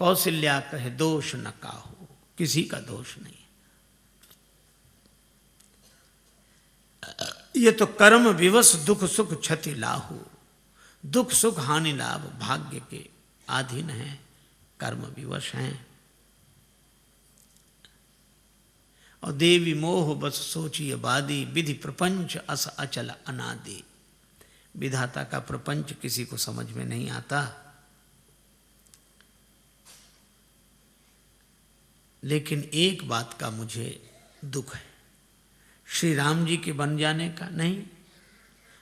कौशल्या कहे दोष न काहू, किसी का दोष नहीं। ये तो कर्म विवश दुख सुख क्षति लाहू, दुख सुख हानि लाभ भाग्य के अधीन हैं, कर्म विवश हैं। और देवी मोह बस सोचिए बादी, विधि प्रपंच अस अचल अनादि। विधाता का प्रपंच किसी को समझ में नहीं आता, लेकिन एक बात का मुझे दुख है, श्री राम जी के बन जाने का नहीं।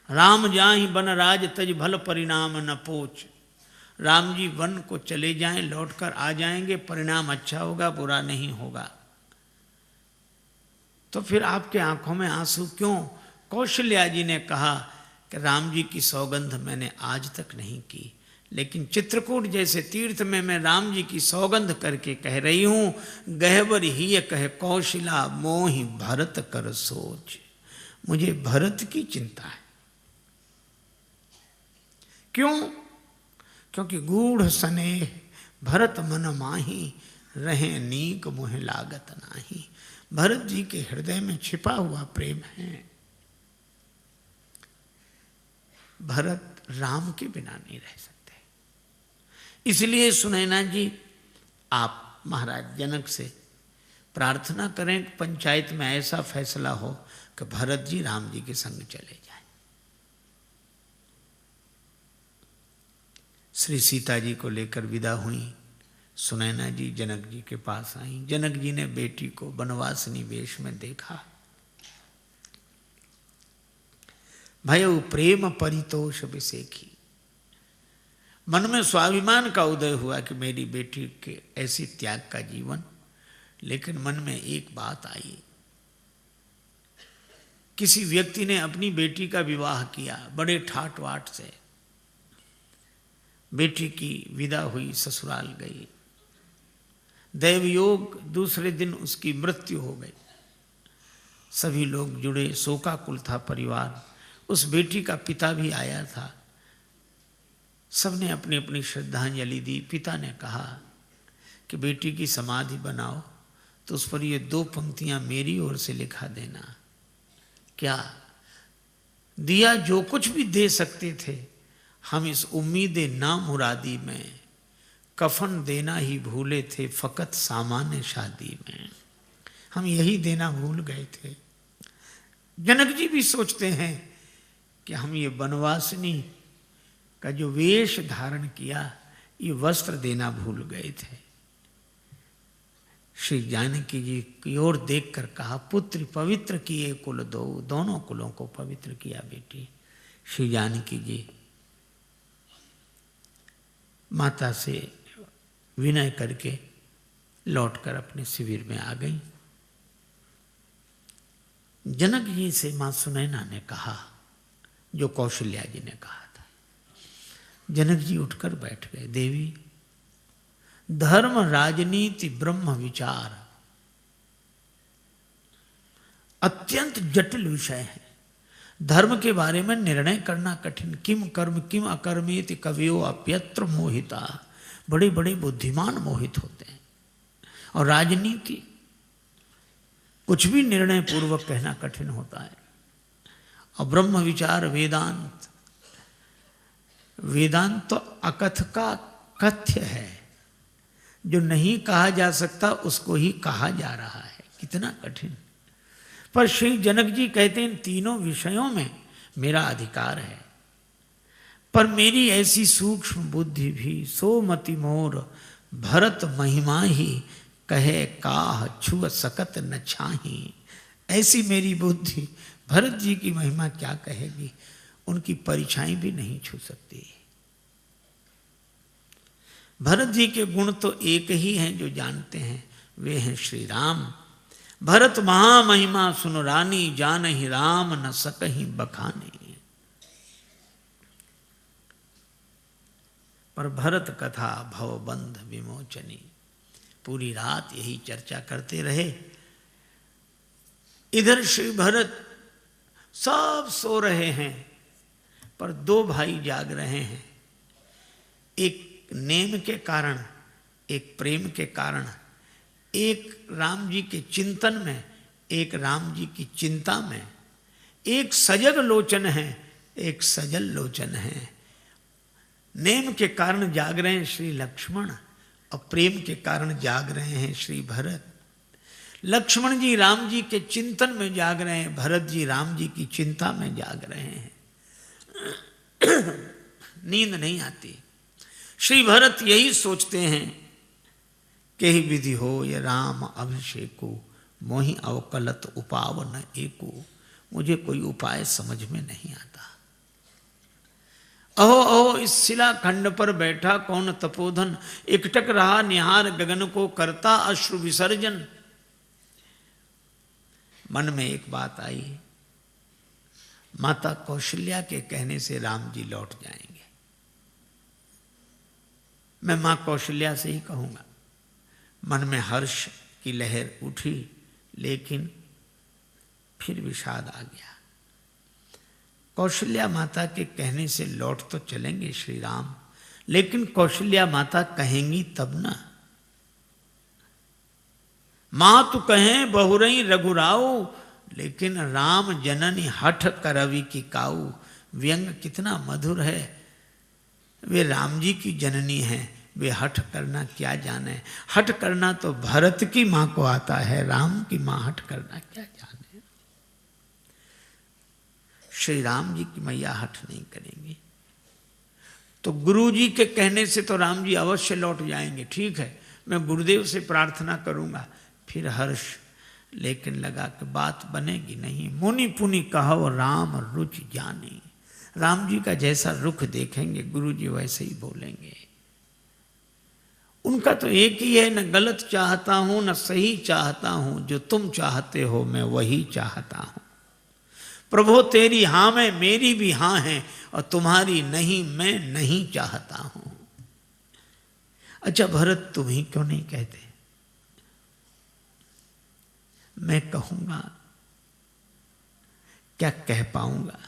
राम जाहि बन राज तज भल परिणाम न पोच। राम जी वन को चले जाएं, लौटकर आ जाएंगे, परिणाम अच्छा होगा, बुरा नहीं होगा। तो फिर आपके आंखों में आंसू क्यों? कौशल्या जी ने कहा कि राम जी की सौगंध मैंने आज तक नहीं की, लेकिन चित्रकूट जैसे तीर्थ में मैं राम जी की सौगंध करके कह रही हूं, गहवर ही कहे कौशला मोहि भरत कर सोच। मुझे भरत की चिंता है। क्यों? क्योंकि गूढ़ स्नेह भरत मन माही, रहे नीक मुहे लागत नाही। भरत जी के हृदय में छिपा हुआ प्रेम है। भरत राम के बिना नहीं रह सकते। इसलिए सुनैना जी, आप महाराज जनक से प्रार्थना करें, पंचायत में ऐसा फैसला हो कि भरत जी राम जी के संग चले जाएं। श्री सीता जी को लेकर विदा हुई। सुनैना जी जनक जी के पास आई। जनक जी ने बेटी को वनवासिनी वेश में देखा। भयउ प्रेम परितोष विसेखी। मन में स्वाभिमान का उदय हुआ कि मेरी बेटी के ऐसे त्याग का जीवन, लेकिन मन में एक बात आई, किसी व्यक्ति ने अपनी बेटी का विवाह किया बड़े ठाट वाट से, बेटी की विदा हुई, ससुराल गई, दैवयोग दूसरे दिन उसकी मृत्यु हो गई। सभी लोग जुड़े, शोकाकुल था परिवार। उस बेटी का पिता भी आया था। सबने अपनी अपनी श्रद्धांजलि दी। पिता ने कहा कि बेटी की समाधि बनाओ तो उस पर ये 2 पंक्तियां मेरी ओर से लिखा देना। क्या दिया? जो कुछ भी दे सकते थे हम इस उम्मीद ना मुरादी में, कफन देना ही भूले थे फकत सामान्य शादी में। हम यही देना भूल गए थे। जनक जी भी सोचते हैं कि हम ये वनवासिनी का जो वेश धारण किया, ये वस्त्र देना भूल गए थे। श्री जानकी जी की ओर देखकर कहा, पुत्र पवित्र किए कुल दो, दोनों कुलों को पवित्र किया बेटी। श्री जानकी जी माता से विनय करके लौटकर अपने शिविर में आ गई। जनक जी से मां सुनैना ने कहा जो कौशल्या जी ने कहा था। जनक जी उठकर बैठ गए। देवी, धर्म राजनीति ब्रह्म विचार अत्यंत जटिल विषय है। धर्म के बारे में निर्णय करना कठिन। किम कर्म किम अकर्मेति कवियो अप्यत्र मोहिता। बड़े बड़े बुद्धिमान मोहित होते हैं। और राजनीति कुछ भी निर्णय पूर्वक कहना कठिन होता है। और ब्रह्म विचार वेदांत, वेदांत तो अकथ का कथ्य है। जो नहीं कहा जा सकता उसको ही कहा जा रहा है। कितना कठिन। पर श्री जनक जी कहते हैं इन तीनों विषयों में मेरा अधिकार है, पर मेरी ऐसी सूक्ष्म बुद्धि भी सोमति मोर भरत महिमा ही कहे काह छुअ सकत न छाही। ऐसी मेरी बुद्धि भरत जी की महिमा क्या कहेगी, उनकी परिछाई भी नहीं छू सकती। भरत जी के गुण तो एक ही हैं जो जानते हैं, वे हैं श्री राम। भरत महामहिमा सुन रानी, जानहि राम न सकहि बखानी। पर भरत कथा भवबंध विमोचनी। पूरी रात यही चर्चा करते रहे। इधर श्री भरत सब सो रहे हैं, पर 2 भाई जाग रहे हैं। एक नेम के कारण एक प्रेम के कारण, एक राम जी के चिंतन में, एक राम जी की चिंता में, एक सजग लोचन है, एक सजल लोचन है। नेम के कारण जाग रहे हैं श्री लक्ष्मण और प्रेम के कारण जाग रहे हैं श्री भरत। लक्ष्मण जी राम जी के चिंतन में जाग रहे हैं, भरत जी राम जी की चिंता में जाग रहे हैं। नींद नहीं आती। श्री भरत यही सोचते हैं कि ही विधि हो ये राम अभिषेको, मोहि अवकलत उपाव न एको। मुझे कोई उपाय समझ में नहीं आता। अहो अहो इस शिला खंड पर बैठा कौन तपोधन, एकटक रहा निहार गगन को करता अश्रु विसर्जन। मन में एक बात आई, माता कौशल्या के कहने से राम जी लौट जाएंगे। मैं मां कौशल्या से ही कहूंगा। मन में हर्ष की लहर उठी, लेकिन फिर विषाद आ गया। कौशल्या माता के कहने से लौट तो चलेंगे श्री राम, लेकिन कौशल्या माता कहेंगी तब ना। मां तू कहें बहुरई रघुराऊ, लेकिन राम जननी हठ करवि की काऊ। व्यंग कितना मधुर है। वे राम जी की जननी हैं, वे हठ करना क्या जाने। हठ करना तो भरत की मां को आता है, राम की मां हठ करना क्या जाने। श्री राम जी की मैया हठ नहीं करेंगी। तो गुरु जी के कहने से तो राम जी अवश्य लौट जाएंगे। ठीक है, मैं गुरुदेव से प्रार्थना करूंगा। फिर हर्ष, लेकिन लगा कि बात बनेगी नहीं। मुनि पुनि कहो राम रुचि जानी। राम जी का जैसा रुख देखेंगे गुरु जी वैसे ही बोलेंगे। उनका तो एक ही है, न गलत चाहता हूं न सही चाहता हूं, जो तुम चाहते हो मैं वही चाहता हूं। प्रभु तेरी हां में मेरी भी हां है, और तुम्हारी नहीं मैं नहीं चाहता हूं। अच्छा भरत तुम ही क्यों नहीं कहते? मैं कहूंगा, क्या कह पाऊंगा?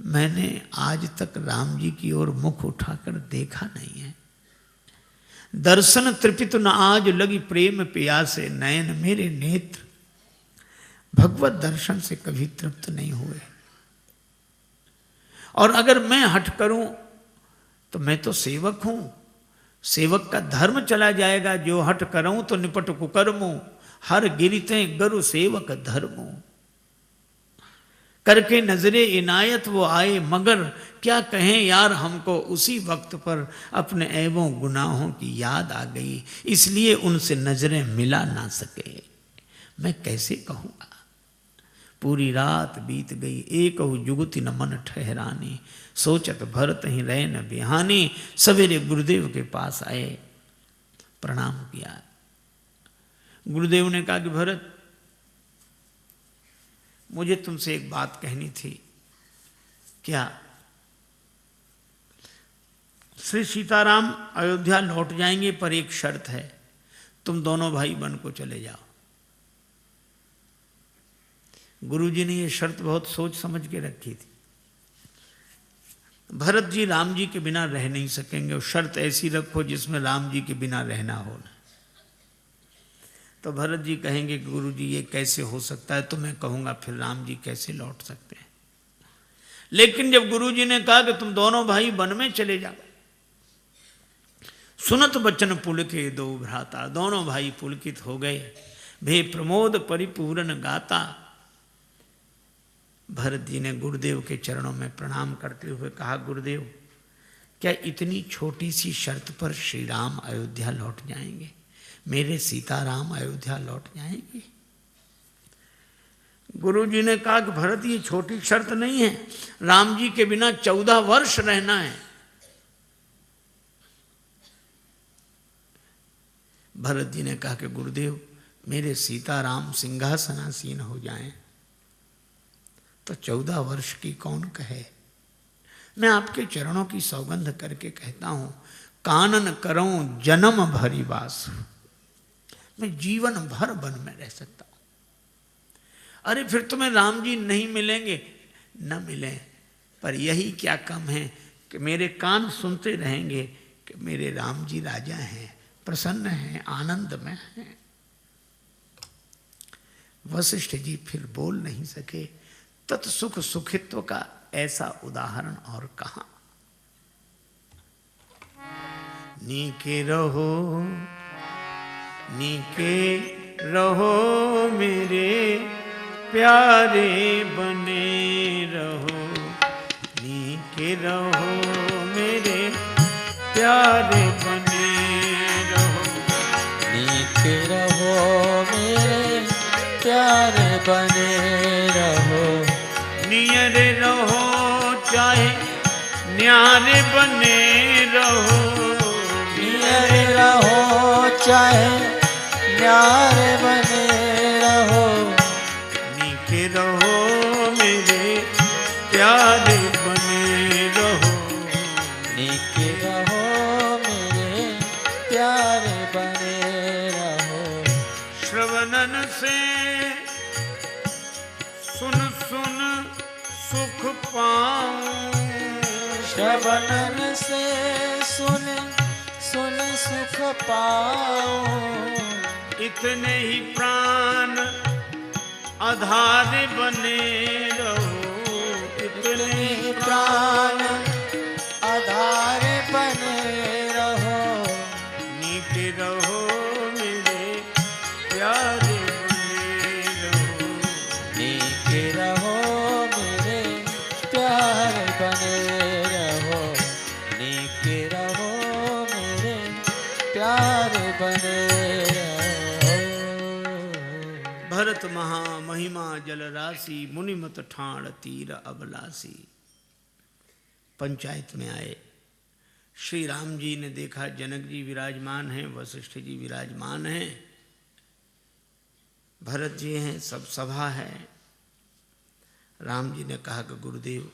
मैंने आज तक राम जी की ओर मुख उठाकर देखा नहीं है। दर्शन तृपित न आज लगी प्रेम प्यासे, नयन मेरे नेत्र भगवत दर्शन से कभी तृप्त नहीं हुए। और अगर मैं हट करूं तो मैं तो सेवक हूं। सेवक का धर्म चला जाएगा। जो हट करूं तो निपट कुकर्मो, हर गिरते गरु सेवक धर्मो। करके नजरे इनायत वो आए, मगर क्या कहें यार हमको। उसी वक्त पर अपने ऐबों गुनाहों की याद आ गई, इसलिए उनसे नजरें मिला ना सके। मैं कैसे कहूंगा? पूरी रात बीत गई, एक जुगति न मन ठहरानी। सोचत भरत ही रहे न बिहानी। सवेरे गुरुदेव के पास आए, प्रणाम किया। गुरुदेव ने कहा कि भरत, मुझे तुमसे एक बात कहनी थी। क्या? श्री सीताराम अयोध्या लौट जाएंगे, पर एक शर्त है, तुम दोनों भाई वन को चले जाओ। गुरुजी ने ये शर्त बहुत सोच समझ के रखी थी। भरत जी राम जी के बिना रह नहीं सकेंगे, और शर्त ऐसी रखो जिसमें राम जी के बिना रहना हो ना। तो भरत जी कहेंगे गुरु जी ये कैसे हो सकता है? तो मैं कहूंगा फिर राम जी कैसे लौट सकते हैं? लेकिन जब गुरु जी ने कहा कि तुम दोनों भाई वन में चले जाओ, सुनत बचन पुलके दो भ्राता। दोनों भाई पुलकित हो गए, भे प्रमोद परिपूर्ण गाता। भरत जी ने गुरुदेव के चरणों में प्रणाम करते हुए कहा, गुरुदेव क्या इतनी छोटी सी शर्त पर श्री राम अयोध्या लौट जाएंगे? मेरे सीताराम अयोध्या लौट जाएंगे? गुरु जी ने कहा कि भरत ये छोटी शर्त नहीं है, राम जी के बिना 14 वर्ष रहना है। भरत जी ने कहा कि गुरुदेव मेरे सीताराम सिंहासनासीन हो जाएं तो 14 वर्ष की कौन कहे। मैं आपके चरणों की सौगंध करके कहता हूं, कानन करऊं जन्म भरी वास। मैं जीवन भर वन में रह सकता हूं। अरे फिर तुम्हें राम जी नहीं मिलेंगे, न मिले, पर यही क्या कम है कि मेरे कान सुनते रहेंगे कि मेरे राम जी राजा हैं, प्रसन्न हैं, आनंद में हैं। वशिष्ठ जी फिर बोल नहीं सके। तत्सुख सुखित्व का ऐसा उदाहरण और कहाँ। नीके रहो मेरे प्यारे बने रहो, नीके रहो मेरे प्यारे बने रहो, नीके रहो मेरे प्यारे बने रहो, नियरे रहो चाहे न्यारे बने रहो, नियरे रहो चाहे न्यारे बने रहो, नीके रहो मेरे प्यारे बने रहो, नीके रहो मेरे प्यारे बने रहो। श्रवणन से सुन सुन सुख पाऊं, श्रवणन से सुन सुन सुख पाऊं, इतने ही प्राण आधार बने रहो, इतने ही प्राण आधार बने रहो, नीके रहो मेरे प्यारे बने रहो, नीके रहो मेरे प्यारे बने रहो, नीके रहो मेरे प्यारे बने रहो। भरत महा महिमा जल राशि, मुनिमत ठाण तीर अबलासी। पंचायत में आए। श्री राम जी ने देखा जनक जी विराजमान हैं, वशिष्ठ जी विराजमान हैं, भरत जी हैं, सब सभा है। राम जी ने कहा कि गुरुदेव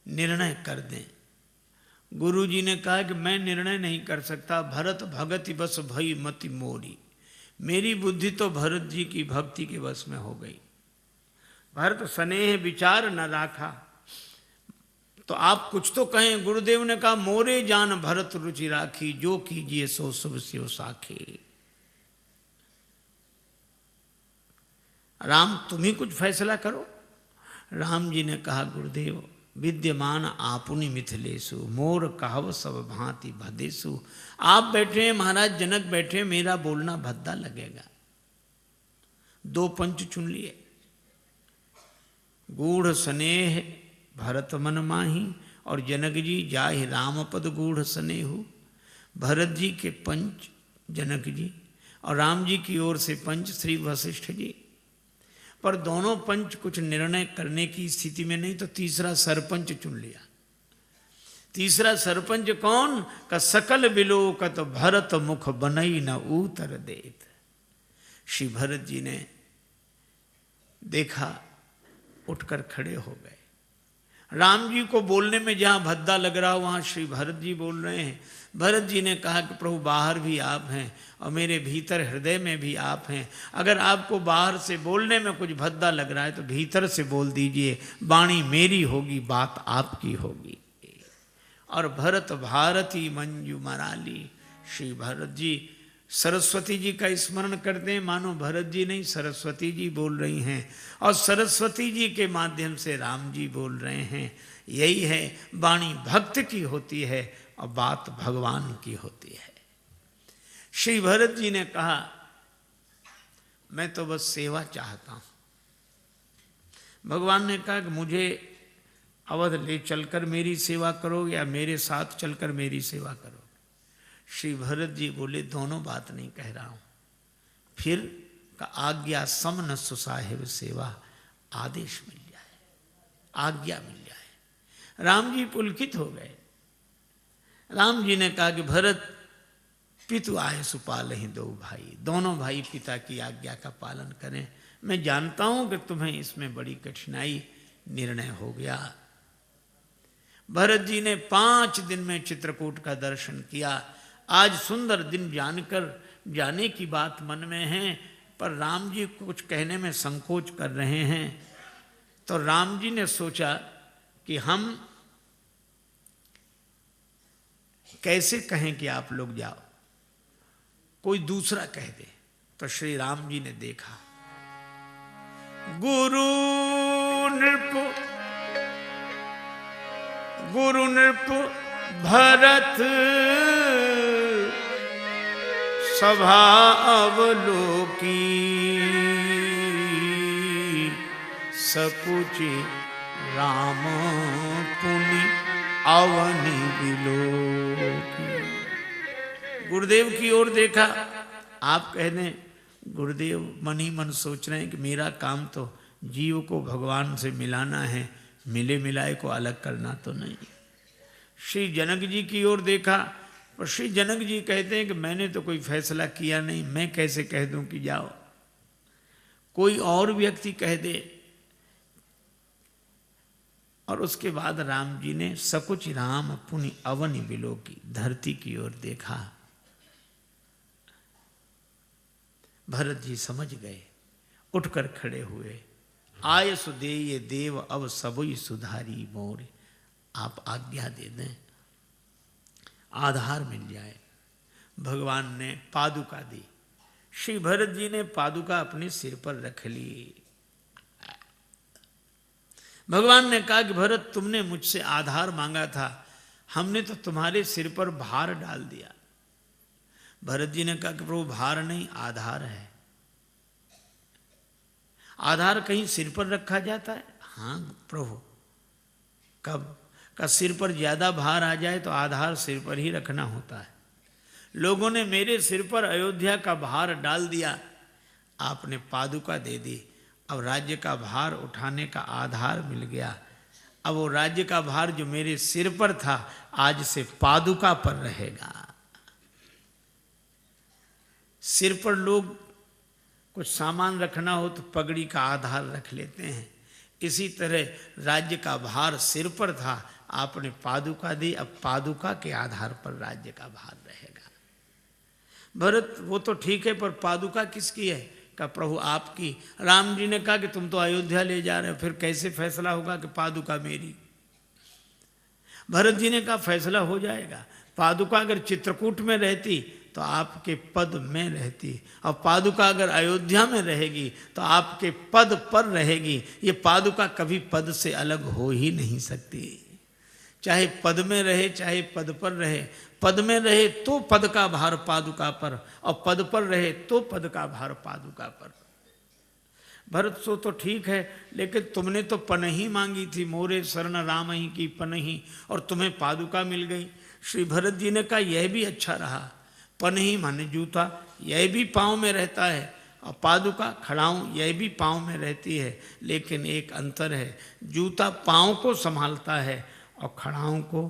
निर्णय कर दें। गुरु जी ने कहा कि मैं निर्णय नहीं कर सकता, भरत भगति बस भई मति मोरी। मेरी बुद्धि तो भरत जी की भक्ति के वश में हो गई। भरत स्नेह विचार न राखा, तो आप कुछ तो कहें। गुरुदेव ने कहा मोरे जान भरत रुचि राखी, जो कीजिए सो शुभ स्यो साखी। राम तुम ही कुछ फैसला करो। राम जी ने कहा गुरुदेव विद्यमान आपुनि मिथिलेशु, मोर कहव सब भांति भदेशु। आप बैठे, महाराज जनक बैठे, मेरा बोलना भद्दा लगेगा। दो पंच चुन लिए। गूढ़ स्नेह भरत मन माही, और जनक जी जाहि राम पद गूढ़ स्नेहु। भरत जी के पंच जनक जी, और राम जी की ओर से पंच श्री वशिष्ठ जी। पर दोनों पंच कुछ निर्णय करने की स्थिति में नहीं, तो तीसरा सरपंच चुन लिया। तीसरा सरपंच कौन? का सकल बिलोकत भरत मुख बनई न उतर देत। श्री भरत जी ने देखा, उठकर खड़े हो गए। राम जी को बोलने में जहां भद्दा लग रहा वहां श्री भरत जी बोल रहे हैं। भरत जी ने कहा कि प्रभु बाहर भी आप हैं और मेरे भीतर हृदय में भी आप हैं। अगर आपको बाहर से बोलने में कुछ भद्दा लग रहा है तो भीतर से बोल दीजिए, वाणी मेरी होगी, बात आपकी होगी। और भरत भारती मंजू मराली। श्री भरत जी सरस्वती जी का स्मरण करते हैं, मानो भरत जी नहीं सरस्वती जी बोल रही हैं, और सरस्वती जी के माध्यम से राम जी बोल रहे हैं। यही है, वाणी भक्त की होती है और बात भगवान की होती है। श्री भरत जी ने कहा मैं तो बस सेवा चाहता हूं। भगवान ने कहा कि मुझे अवध ले चलकर मेरी सेवा करो या मेरे साथ चलकर मेरी सेवा करो। श्री भरत जी बोले दोनों बात नहीं कह रहा हूं। फिर का आज्ञा सम न सुसाहिब सेवा, आदेश मिल जाए, आज्ञा मिल जाए। राम जी पुलकित हो गए। राम जी ने कहा कि भरत पितु आए सुपाल ही दो भाई, दोनों भाई पिता की आज्ञा का पालन करें। मैं जानता हूं कि तुम्हें इसमें बड़ी कठिनाई, निर्णय हो गया। भरत जी ने 5 दिन में चित्रकूट का दर्शन किया। आज सुंदर दिन जानकर जाने की बात मन में है, पर राम जी कुछ कहने में संकोच कर रहे हैं। तो राम जी ने सोचा कि हम कैसे कहें कि आप लोग जाओ, कोई दूसरा कह दे। तो श्री राम जी ने देखा, गुरु नृप भरत सभा अवलोकी, सकुचि राम पुनि अवनि बिलोकी। गुरुदेव की ओर देखा। आप कह दें गुरुदेव मन ही मन सोच रहे हैं कि मेरा काम तो जीव को भगवान से मिलाना है, मिले मिलाए को अलग करना तो नहीं। श्री जनक जी की ओर देखा, और श्री जनक जी कहते हैं कि मैंने तो कोई फैसला किया नहीं, मैं कैसे कह दूं कि जाओ। कोई और व्यक्ति कह दे। और उसके बाद राम जी ने सकुच राम पुनि अवनि बिलोकी, धरती की ओर देखा। भरत जी समझ गए, उठकर खड़े हुए। आय सुदेय देव अब सबुई सुधारी मोर। आप आज्ञा दे दें, आधार मिल जाए। भगवान ने पादुका दी। श्री भरत जी ने पादुका अपने सिर पर रख ली। भगवान ने कहा कि भरत, तुमने मुझसे आधार मांगा था, हमने तो तुम्हारे सिर पर भार डाल दिया। भरत जी ने कहा कि प्रभु भार नहीं, आधार है। आधार कहीं सिर पर रखा जाता है? हाँ प्रभु। कब का सिर पर ज्यादा भार आ जाए तो आधार सिर पर ही रखना होता है। लोगों ने मेरे सिर पर अयोध्या का भार डाल दिया, आपने पादुका दे दी। अब राज्य का भार उठाने का आधार मिल गया। अब वो राज्य का भार जो मेरे सिर पर था, आज से पादुका पर रहेगा। सिर पर लोग कुछ सामान रखना हो तो पगड़ी का आधार रख लेते हैं। इसी तरह राज्य का भार सिर पर था, आपने पादुका दी। अब पादुका के आधार पर राज्य का भार रहेगा। भरत, वो तो ठीक है, पर पादुका किसकी है? का प्रभु आपकी। राम जी ने कहा कि तुम तो अयोध्या ले जा रहे हो, फिर कैसे फैसला होगा कि पादुका मेरी? भरत जी ने कहा फैसला हो जाएगा। पादुका अगर चित्रकूट में रहती तो आपके पद में रहती, और पादुका अगर अयोध्या में रहेगी तो आपके पद पर रहेगी। ये पादुका कभी पद से अलग हो ही नहीं सकती। चाहे पद में रहे, चाहे पद पर रहे। पद में रहे तो पद का भार पादुका पर, और पद पर रहे तो पद का भार पादुका पर। भरत, सो तो ठीक है, लेकिन तुमने तो पनही मांगी थी, मोरे शरण राम ही की पनही, और तुम्हें पादुका मिल गई। श्री भरत जी ने कहा यह भी अच्छा रहा। पनही माने जूता, यह भी पाँव में रहता है, और पादुका खड़ाऊं, यह भी पाँव में रहती है। लेकिन एक अंतर है, जूता पाँव को संभालता है और खड़ाऊं को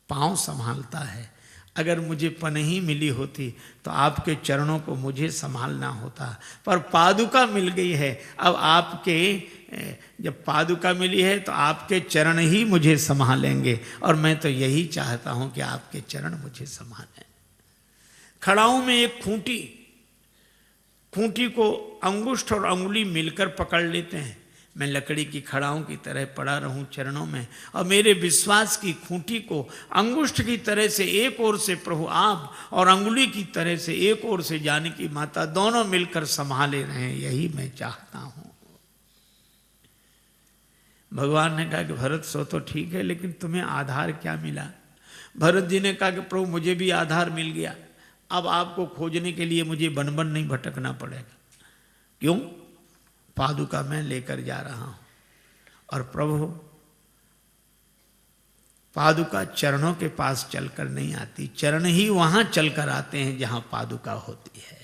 पाँव संभालता है। अगर मुझे पनही मिली होती तो आपके चरणों को मुझे संभालना होता, पर पादुका मिल गई है। अब आपके जब पादुका मिली है तो आपके चरण ही मुझे संभालेंगे, और मैं तो यही चाहता हूं कि आपके चरण मुझे संभालें। खड़ाऊं में एक खूंटी को अंगुष्ठ और अंगुली मिलकर पकड़ लेते हैं। मैं लकड़ी की खड़ाऊं की तरह पड़ा रहूं चरणों में, और मेरे विश्वास की खूंटी को अंगुष्ठ की तरह से एक ओर से प्रभु आप और अंगुली की तरह से एक ओर से जानकी माता दोनों मिलकर संभाले रहें, यही मैं चाहता हूं। भगवान ने कहा कि भरत, सो तो ठीक है, लेकिन तुम्हें आधार क्या मिला? भरत जी ने कहा कि प्रभु मुझे भी आधार मिल गया। अब आपको खोजने के लिए मुझे वन वन नहीं भटकना पड़ेगा। क्यों? पादुका मैं लेकर जा रहा हूं। और प्रभु, पादुका चरणों के पास चलकर नहीं आती, चरण ही वहां चलकर आते हैं जहां पादुका होती है।